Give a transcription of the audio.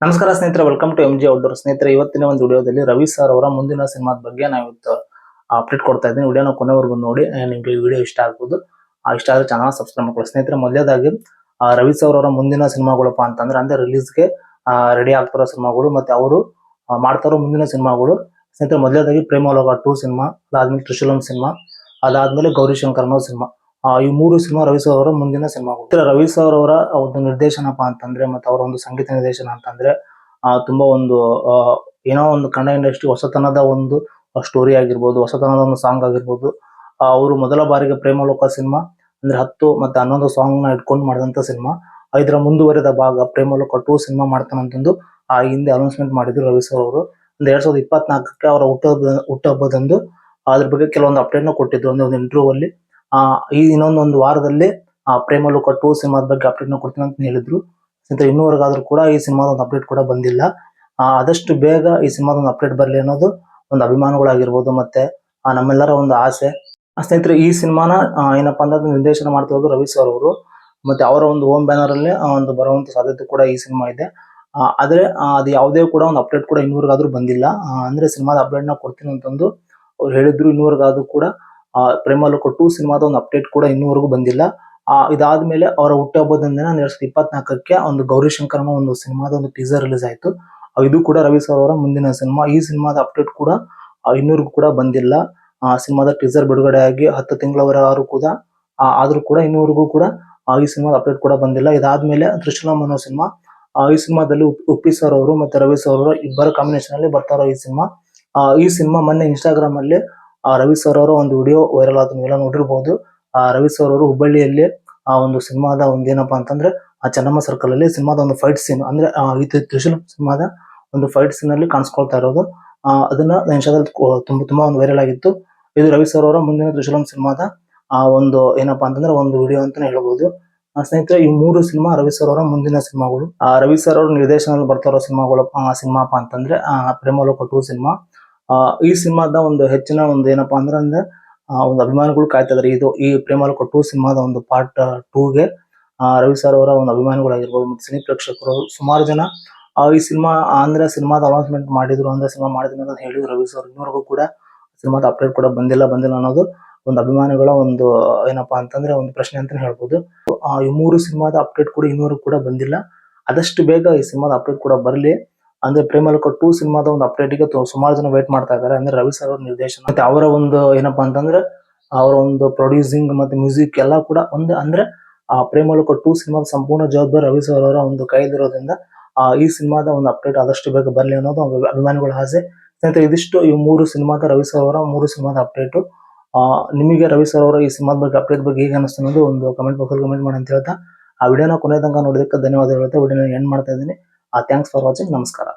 ನಮಸ್ಕಾರ ಸ್ನೇಹಿತರೆ, welcome to MG outdoor. ಸ್ನೇಹಿತರೆ, ಇವತ್ತಿನ ಒಂದು ವಿಡಿಯೋದಲ್ಲಿ ರವಿ ಸರ್ ಅವರ ಮುಂದಿನ ಸಿನಿಮಾದ ಬಗ್ಗೆ ನಾವು ಇವತ್ತು ಅಪ್ಡೇಟ್ ಕೊಡ್ತಾ ಇದ್ದೀನಿ. ವಿಡಿಯೋನ ಕೊನೆವರೆಗೂ ನೋಡಿ. ನಿಮಗೆ ಈ ವಿಡಿಯೋ ಇಷ್ಟ ಆಗ್ಬೋದು. ಇಷ್ಟ ಆದ್ರೆ ಚಾನಲ್ ಸಬ್ಸ್ಕ್ರೈಬ್ ಮಾಡ್ಕೊಳ್ಳಿ. ಸ್ನೇಹಿತರೆ, ಮೊದಲೇದಾಗಿ ರವಿ ಸರ್ ಅವರ ಮುಂದಿನ ಸಿನಿಮಾಗಳಪ್ಪ ಅಂತಂದ್ರೆ ಅಂದ್ರೆ ರಿಲೀಸ್ಗೆ ರೆಡಿ ಆಗ್ತಿರೋ ಸಿನಿಮಾಗಳು ಮತ್ತೆ ಅವರು ಮಾಡ್ತಾರೋ ಮುಂದಿನ ಸಿನಿಮಾಗಳು. ಸ್ನೇಹಿತರೆ, ಮೊದಲೇದಾಗಿ ಪ್ರೇಮಲೋಕ 2 ಸಿನಿಮಾ, ಅದಾದ್ಮೇಲೆ ತ್ರಿಶೂಲಂ ಸಿನಿಮಾ, ಅದಾದ್ಮೇಲೆ ಗೌರಿಶಂಕರ್ ಅನ್ನೋ ಸಿನಿಮಾ. ಈ ಮೂರು ಸಿನಿಮಾ ರವಿ ಸರ್ ಅವರ ಮುಂದಿನ ಸಿನಿಮಾಗಳು. ರವಿ ಸರ್ ಅವರ ಒಂದು ನಿರ್ದೇಶನಪ್ಪ ಅಂತಂದ್ರೆ ಮತ್ತೆ ಅವರ ಒಂದು ಸಂಗೀತ ನಿರ್ದೇಶನ ಅಂತಂದ್ರೆ ತುಂಬಾ ಒಂದು ಏನೋ ಒಂದು ಕನ್ನಡ ಇಂಡಸ್ಟ್ರಿ ಹೊಸತನದ ಒಂದು ಸ್ಟೋರಿ ಆಗಿರ್ಬೋದು, ಹೊಸತನದ ಒಂದು ಸಾಂಗ್ ಆಗಿರ್ಬೋದು. ಅವರು ಮೊದಲ ಬಾರಿಗೆ ಪ್ರೇಮಲೋಕ ಸಿನಿಮಾ ಅಂದ್ರೆ 10 ಮತ್ತೆ 11 ಸಾಂಗ್ ನ ಇಟ್ಕೊಂಡು ಮಾಡಿದಂತ ಸಿನಿಮಾ. ಇದರ ಮುಂದುವರೆದ ಭಾಗ ಪ್ರೇಮಲೋಕ 2 ಸಿನಿಮಾ ಮಾಡ್ತಾನಂತಂದು ಹಿಂದೆ ಅನೌನ್ಸ್ಮೆಂಟ್ ಮಾಡಿದ್ರು ರವಿ ಸರ್ ಅವರು. 2024ಕ್ಕೆ ಅವರ ಹುಟ್ಟುಹಬ್ಬದಂದು ಅದ್ರ ಬಗ್ಗೆ ಕೆಲವೊಂದು ಅಪ್ಡೇಟ್ ನ ಕೊಟ್ಟಿದ್ರು. ಒಂದು ಇಂಟರ್ವ್ಯೂ ಅಲ್ಲಿ ಈ ಇನ್ನೊಂದು ವಾರದಲ್ಲಿ ಪ್ರೇಮಲೋಕ 2 ಸಿನಿಮಾದ ಬಗ್ಗೆ ಅಪ್ಡೇಟ್ ನ ಕೊಡ್ತೀನಿ ಅಂತ ಹೇಳಿದ್ರು. ಇನ್ನೂವರೆಗಾದ್ರೂ ಕೂಡ ಈ ಸಿನಿಮಾದ ಒಂದು ಅಪ್ಡೇಟ್ ಕೂಡ ಬಂದಿಲ್ಲ. ಆದಷ್ಟು ಬೇಗ ಈ ಸಿನಿಮಾದ ಒಂದು ಅಪ್ಡೇಟ್ ಬರಲಿ ಅನ್ನೋದು ಒಂದು ಅಭಿಮಾನಿಗಳಾಗಿರ್ಬೋದು ಮತ್ತೆ ನಮ್ಮೆಲ್ಲರ ಒಂದು ಆಸೆ. ಸ್ನೇಹಿತರೆ, ಈ ಸಿನಿಮಾನ ಏನಪ್ಪಾ ಅಂದ್ರೆ ನಿರ್ದೇಶನ ಮಾಡ್ತಿರೋದು ರವಿ ಸರ್ ಅವರು. ಮತ್ತೆ ಅವರ ಒಂದು ಹೋಮ್ ಬ್ಯಾನರ್ ಅಲ್ಲಿ ಒಂದು ಬರುವಂತ ಸಾಧ್ಯತೆ ಕೂಡ ಈ ಸಿನಿಮಾ ಇದೆ. ಆದ್ರೆ ಅದು ಯಾವುದೇ ಕೂಡ ಒಂದು ಅಪ್ಡೇಟ್ ಕೂಡ ಇನ್ನೂವರೆಗಾದ್ರೂ ಬಂದಿಲ್ಲ. ಅಂದ್ರೆ ಸಿನಿಮಾದ ಅಪ್ಡೇಟ್ ನ ಕೊಡ್ತೀನಿ ಅಂತಂದು ಅವ್ರು ಹೇಳಿದ್ರು. ಇನ್ನೂವರೆಗಾದ್ರೂ ಕೂಡ ಪ್ರೇಮಲೋಕ 2 ಸಿನಿಮಾದ ಒಂದು ಅಪ್ಡೇಟ್ ಕೂಡ ಇನ್ನೂವರೆಗೂ ಬಂದಿಲ್ಲ. ಇದಾದ್ಮೇಲೆ ಅವರ ಹುಟ್ಟುಹಬ್ಬದ ದಿನ 2024ಕ್ಕೆ ಒಂದು ಗೌರಿಶಂಕರ್ ಅನ್ನೋ ಒಂದು ಸಿನಿಮಾದ ಒಂದು ಟೀಸರ್ ರಿಲೀಸ್ ಆಯ್ತು. ಇದು ಕೂಡ ರವಿ ಸರ್ ಅವರ ಮುಂದಿನ ಸಿನಿಮಾ. ಈ ಸಿನಿಮಾದ ಅಪ್ಡೇಟ್ ಕೂಡ ಇನ್ನೂವರೆಗೂ ಕೂಡ ಬಂದಿಲ್ಲ. ಸಿನಿಮಾದ ಟೀಸರ್ ಬಿಡುಗಡೆ ಆಗಿ 10 ತಿಂಗಳವರೆಗೂ ಕೂಡ ಆದ್ರೂ ಕೂಡ ಇನ್ನೂವರೆಗೂ ಕೂಡ ಈ ಸಿನಿಮಾದ ಅಪ್ಡೇಟ್ ಕೂಡ ಬಂದಿಲ್ಲ. ಇದಾದ್ಮೇಲೆ ತ್ರಿಶೂಲಂ ಅನ್ನೋ ಸಿನಿಮಾ. ಈ ಸಿನಿಮಾದಲ್ಲಿ ಉಪ್ಪಿ ಸರ್ ಅವರು ಮತ್ತೆ ರವಿ ಸರ್ ಅವರು ಇಬ್ಬರ ಕಾಂಬಿನೇಷನ್ ಅಲ್ಲಿ ಬರ್ತಾರೋ ಈ ಸಿನಿಮಾ. ಈ ಸಿನಿಮಾ ಮೊನ್ನೆ ಇನ್ಸ್ಟಾಗ್ರಾಮ್ ಅಲ್ಲಿ ರವಿ ಸರ್ ಅವರ ಒಂದು ವಿಡಿಯೋ ವೈರಲ್ ಆದ ನೀವೆಲ್ಲ ನೋಡಿರ್ಬೋದು. ರವಿ ಸರ್ ಅವರು ಹುಬ್ಬಳ್ಳಿಯಲ್ಲಿ ಒಂದು ಸಿನಿಮಾದ ಒಂದು ಏನಪ್ಪಾ ಅಂತಂದ್ರೆ ಚೆನ್ನಮ್ಮ ಸರ್ಕಲ್ ಅಲ್ಲಿ ಸಿನಿಮಾದ ಒಂದು ಫೈಟ್ ಸೀನ್ ಅಂದ್ರೆ ಈ ತ್ರಿಶೂಲಂ ಸಿನಿಮಾದ ಒಂದು ಫೈಟ್ ಸೀನ್ ಅಲ್ಲಿ ಕಾಣಿಸ್ಕೊಳ್ತಾ ಇರೋದು. ಅದನ್ನ ಇನ್ಸ್ಟಾದಲ್ಲಿ ತುಂಬಾ ಒಂದು ವೈರಲ್ ಆಗಿತ್ತು. ಇದು ರವಿ ಸರ್ ಅವರ ಮುಂದಿನ ತ್ರಿಶೂಲಂ ಸಿನಿಮಾದ ಒಂದು ಏನಪ್ಪಾ ಅಂತಂದ್ರೆ ಒಂದು ವಿಡಿಯೋ ಅಂತಾನೆ ಹೇಳ್ಬೋದು. ಸ್ನೇಹಿತರೆ, ಈ 3 ಸಿನಿಮಾ ರವಿ ಸರ್ ಅವರ ಮುಂದಿನ ಸಿನಿಮಾಗಳು. ರವಿ ಸರ್ ಅವರ ನಿರ್ದೇಶನದಲ್ಲಿ ಬರ್ತಾ ಇರೋ ಸಿನಿಮಾಗಳು ಸಿನಿಮಾಪ್ಪ ಅಂತಂದ್ರೆ ಪ್ರೇಮಲೋಕ 2 ಸಿನಿಮಾ. ಈ ಸಿನಿಮಾದ ಒಂದು ಹೆಚ್ಚಿನ ಒಂದು ಏನಪ್ಪಾ ಅಂದ್ರೆ ಒಂದು ಅಭಿಮಾನಿಗಳು ಕಾಯ್ತಾ ಇದಾರೆ. ಈ ಪ್ರೇಮಲೋಕ 2 ಸಿನಿಮಾದ ಒಂದು ಪಾರ್ಟ್ 2ಗೆ ರವಿ ಸರ್ ಅವರ ಒಂದು ಅಭಿಮಾನಿಗಳಾಗಿರ್ಬೋದು ಮತ್ತೆ ಸಿನಿ ಪ್ರೇಕ್ಷಕರು ಸುಮಾರು ಜನ ಈ ಸಿನಿಮಾ ಅಂದ್ರೆ ಸಿನಿಮಾದ ಅನೌನ್ಸ್ಮೆಂಟ್ ಮಾಡಿದ್ರು ಅಂದ್ರೆ ಸಿನಿಮಾ ಮಾಡಿದ್ರು ಅಂತ ಹೇಳಿದ್ರು ರವಿ ಸರ್. ಇನ್ನೂವರೆಗೂ ಕೂಡ ಸಿನಿಮಾದ ಅಪ್ಡೇಟ್ ಕೂಡ ಬಂದಿಲ್ಲ ಅನ್ನೋದು ಒಂದು ಅಭಿಮಾನಿಗಳ ಒಂದು ಏನಪ್ಪಾ ಅಂತಂದ್ರೆ ಒಂದು ಪ್ರಶ್ನೆ ಅಂತಾನೆ ಹೇಳ್ಬೋದು. ಈ 3 ಸಿನಿಮಾದ ಅಪ್ಡೇಟ್ ಕೂಡ ಇನ್ನೂವರೆಗೂ ಕೂಡ ಬಂದಿಲ್ಲ. ಆದಷ್ಟು ಬೇಗ ಈ ಸಿನಿಮಾದ ಅಪ್ಡೇಟ್ ಕೂಡ ಬರಲಿ. ಅಂದ್ರೆ ಪ್ರೇಮಲೋಕ 2 ಸಿನಿಮಾದ ಒಂದು ಅಪ್ಡೇಟ್ ಗೆ ಸುಮಾರು ಜನ ವೇಟ್ ಮಾಡ್ತಾ ಇದ್ದಾರೆ. ಅಂದ್ರೆ ರವಿ ಸರ್ ಅವರ ನಿರ್ದೇಶನ ಮತ್ತೆ ಅವರ ಒಂದು ಏನಪ್ಪಾ ಅಂತಂದ್ರೆ ಅವರ ಒಂದು ಪ್ರೊಡ್ಯೂಸಿಂಗ್ ಮತ್ತೆ ಮ್ಯೂಸಿಕ್ ಎಲ್ಲ ಕೂಡ ಒಂದು ಅಂದ್ರೆ ಪ್ರೇಮಲೋಕ 2 ಸಿನಿಮಾದ ಸಂಪೂರ್ಣ ಜವಾಬ್ದಾರಿ ರವಿ ಸರ್ ಅವರ ಒಂದು ಕೈಲಿರೋದ್ರಿಂದ ಈ ಸಿನಿಮಾದ ಒಂದು ಅಪ್ಡೇಟ್ ಆದಷ್ಟು ಬೇಗ ಬರಲಿ ಅನ್ನೋದು ಅಭಿಮಾನಿಗಳ ಆಸೆ. ಸ್ನೇಹಿತರೆ, ಇದಿಷ್ಟು ಈ 3 ಸಿನಿಮಾದ ರವಿ ಸರ್ ಅವರ 3 ಸಿನಿಮಾದ ಅಪ್ಡೇಟ್. ನಿಮಗೆ ರವಿ ಸರ್ ಅವರ ಈ ಸಿನಿಮಾದ ಬಗ್ಗೆ ಅಪ್ಡೇಟ್ ಬಗ್ಗೆ ಹೇಗೆ ಅನಿಸ್ತು ಅನ್ನೋದು ಒಂದು ಕಮೆಂಟ್ ಬಾಕ್ಸ್ ಅಲ್ಲಿ ಕಮೆಂಟ್ ಮಾಡಿ ಅಂತ ಹೇಳ್ತಾ ವಿಡಿಯೋನ ಕೊನೆ ತನಕ ನೋಡೋದಕ್ಕೆ ಧನ್ಯವಾದಗಳು ಹೇಳ್ತಾ ವಿಡಿಯೋನ ಎಂಡ್ ಮಾಡ್ತಾ ಇದ್ದೀನಿ. Thanks for watching. ನಮಸ್ಕಾರ.